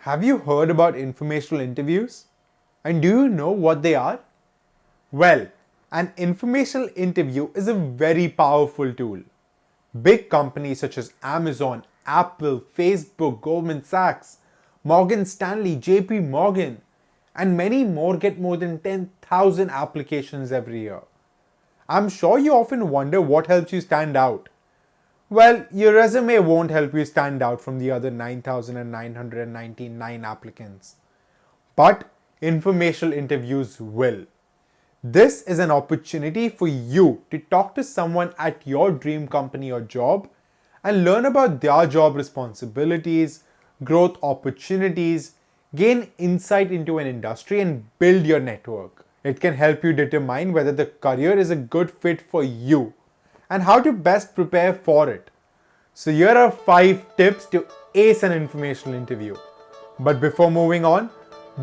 Have you heard about informational interviews? And do you know what they are? Well, an informational interview is a very powerful tool. Big companies such as Amazon, Apple, Facebook, Goldman Sachs, Morgan Stanley, JP Morgan, and many more get more than 10,000 applications every year. I'm sure you often wonder what helps you stand out. Well, your resume won't help you stand out from the other 9,999 applicants. But informational interviews will. This is an opportunity for you to talk to someone at your dream company or job and learn about their job responsibilities, growth opportunities, gain insight into an industry, and build your network. It can help you determine whether the career is a good fit for you and how to best prepare for it. So here are 5 tips to ace an informational interview. But before moving on,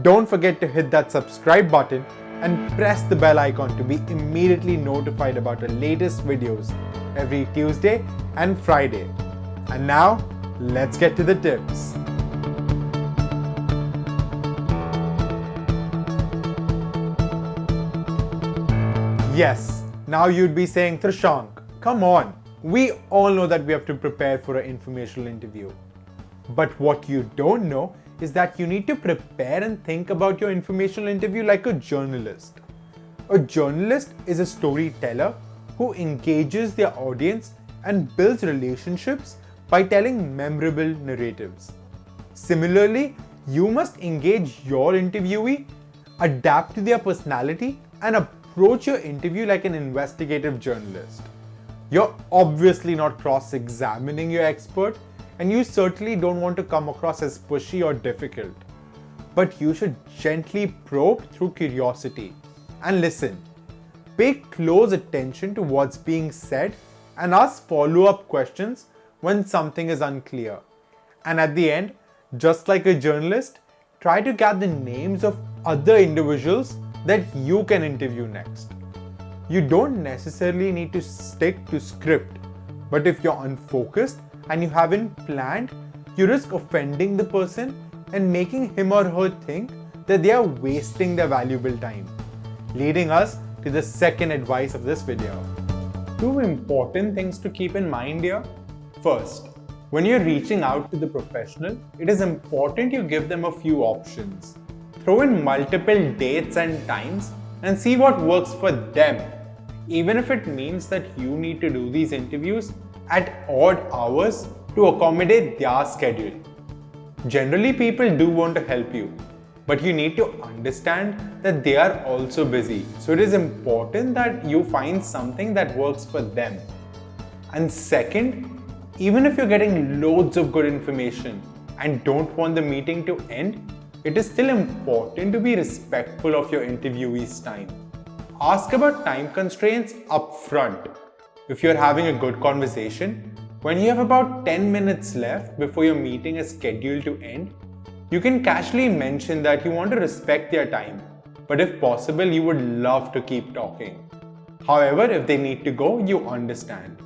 don't forget to hit that subscribe button and press the bell icon to be immediately notified about the latest videos every Tuesday and Friday. And now, let's get to the tips. Yes, now you'd be saying, Trishank, come on. We all know that we have to prepare for an informational interview. But what you don't know is that you need to prepare and think about your informational interview like a journalist. A journalist is a storyteller who engages their audience and builds relationships by telling memorable narratives. Similarly, you must engage your interviewee, adapt to their personality, and approach your interview like an investigative journalist. You're obviously not cross-examining your expert, and you certainly don't want to come across as pushy or difficult. But you should gently probe through curiosity and listen. Pay close attention to what's being said and ask follow-up questions when something is unclear. And at the end, just like a journalist, try to get the names of other individuals that you can interview next. You don't necessarily need to stick to script, but if you're unfocused and you haven't planned, you risk offending the person and making him or her think that they are wasting their valuable time. Leading us to the second advice of this video. 2 important things to keep in mind here. First, when you're reaching out to the professional, it is important you give them a few options. Throw in multiple dates and times and see what works for them, even if it means that you need to do these interviews at odd hours to accommodate their schedule. Generally, people do want to help you, but you need to understand that they are also busy. So it is important that you find something that works for them. And second, even if you're getting loads of good information and don't want the meeting to end, it is still important to be respectful of your interviewee's time. Ask about time constraints upfront. If you're having a good conversation, when you have about 10 minutes left before your meeting is scheduled to end, you can casually mention that you want to respect their time, but if possible, you would love to keep talking. However, if they need to go, you understand.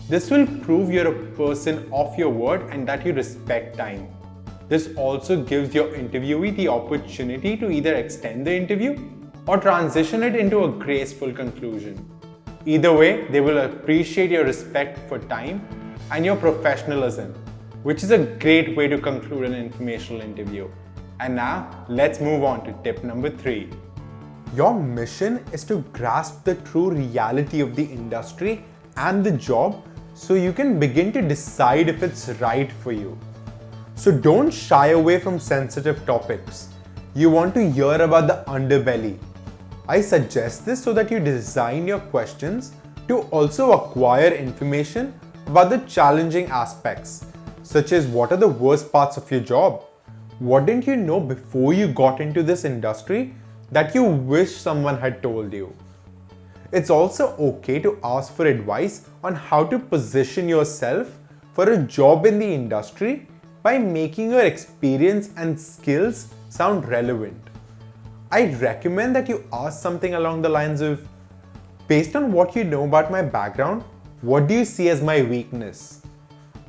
This will prove you're a person of your word and that you respect time. This also gives your interviewee the opportunity to either extend the interview or transition it into a graceful conclusion. Either way, they will appreciate your respect for time and your professionalism, which is a great way to conclude an informational interview. And now, let's move on to tip number 3. Your mission is to grasp the true reality of the industry and the job so you can begin to decide if it's right for you. So don't shy away from sensitive topics. You want to hear about the underbelly. I suggest this so that you design your questions to also acquire information about the challenging aspects, such as what are the worst parts of your job? What didn't you know before you got into this industry that you wish someone had told you? It's also okay to ask for advice on how to position yourself for a job in the industry by making your experience and skills sound relevant. I recommend that you ask something along the lines of, based on what you know about my background, what do you see as my weakness?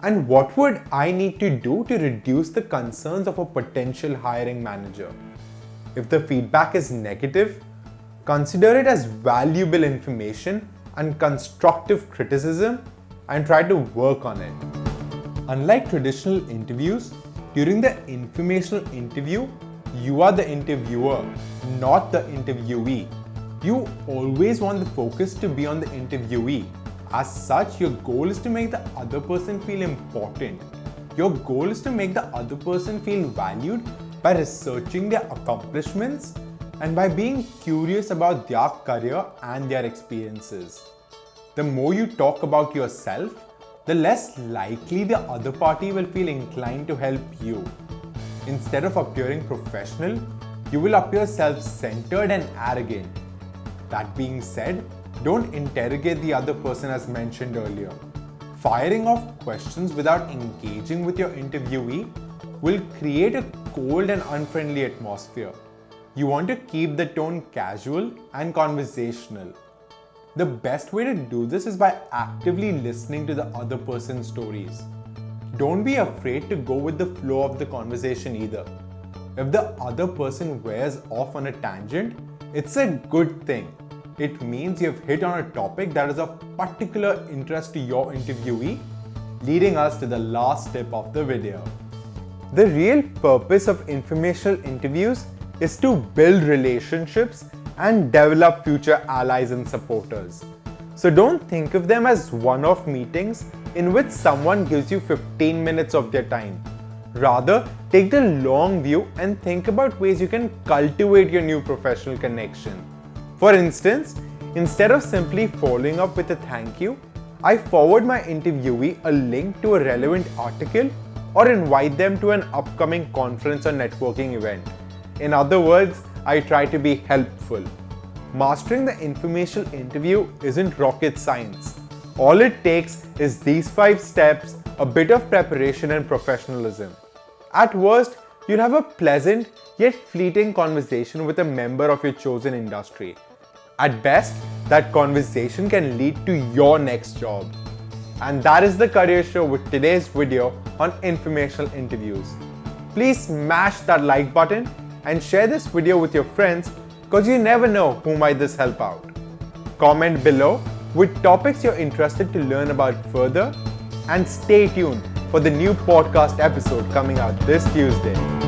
And what would I need to do to reduce the concerns of a potential hiring manager? If the feedback is negative, consider it as valuable information and constructive criticism and try to work on it. Unlike traditional interviews, during the informational interview, you are the interviewer, not the interviewee. You always want the focus to be on the interviewee. As such, your goal is to make the other person feel important. Your goal is to make the other person feel valued by researching their accomplishments and by being curious about their career and their experiences. The more you talk about yourself, the less likely the other party will feel inclined to help you. Instead of appearing professional, you will appear self-centered and arrogant. That being said, don't interrogate the other person as mentioned earlier. Firing off questions without engaging with your interviewee will create a cold and unfriendly atmosphere. You want to keep the tone casual and conversational. The best way to do this is by actively listening to the other person's stories. Don't be afraid to go with the flow of the conversation either. If the other person wears off on a tangent, it's a good thing. It means you've hit on a topic that is of particular interest to your interviewee, leading us to the last tip of the video. The real purpose of informational interviews is to build relationships and develop future allies and supporters. So don't think of them as one-off meetings in which someone gives you 15 minutes of their time. Rather, take the long view and think about ways you can cultivate your new professional connection. For instance, instead of simply following up with a thank you, I forward my interviewee a link to a relevant article or invite them to an upcoming conference or networking event. In other words, I try to be helpful. Mastering the informational interview isn't rocket science. All it takes is these 5 steps, a bit of preparation and professionalism. At worst, you'll have a pleasant yet fleeting conversation with a member of your chosen industry. At best, that conversation can lead to your next job. And that is the Career Show with today's video on informational interviews. Please smash that like button and share this video with your friends because you never know who might this help out. Comment below with topics you're interested to learn about further and stay tuned for the new podcast episode coming out this Tuesday.